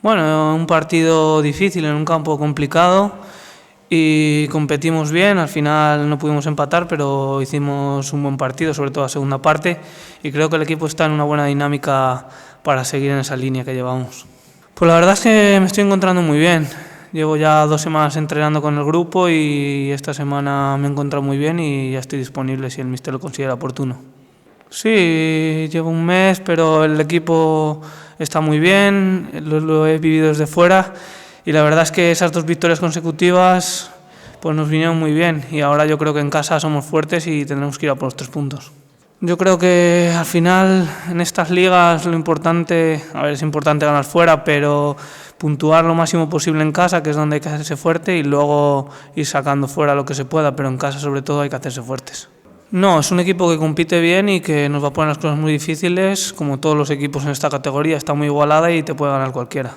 Bueno, un partido difícil en un campo complicado y competimos bien. Al final no pudimos empatar, pero hicimos un buen partido, sobre todo la segunda parte, y creo que el equipo está en una buena dinámica para seguir en esa línea que llevamos. Pues la verdad es que me estoy encontrando muy bien. Llevo ya 2 semanas entrenando con el grupo y esta semana me he encontrado muy bien y ya estoy disponible si el míster lo considera oportuno. Sí, llevo un mes, pero el equipo está muy bien, lo he vivido desde fuera y la verdad es que esas 2 victorias consecutivas pues nos vinieron muy bien y ahora yo creo que en casa somos fuertes y tendremos que ir a por los 3 puntos. Yo creo que al final en estas ligas lo importante, es importante ganar fuera, pero puntuar lo máximo posible en casa, que es donde hay que hacerse fuerte, y luego ir sacando fuera lo que se pueda, pero en casa sobre todo hay que hacerse fuertes. No, es un equipo que compite bien y que nos va a poner las cosas muy difíciles, como todos los equipos en esta categoría, está muy igualada y te puede ganar cualquiera.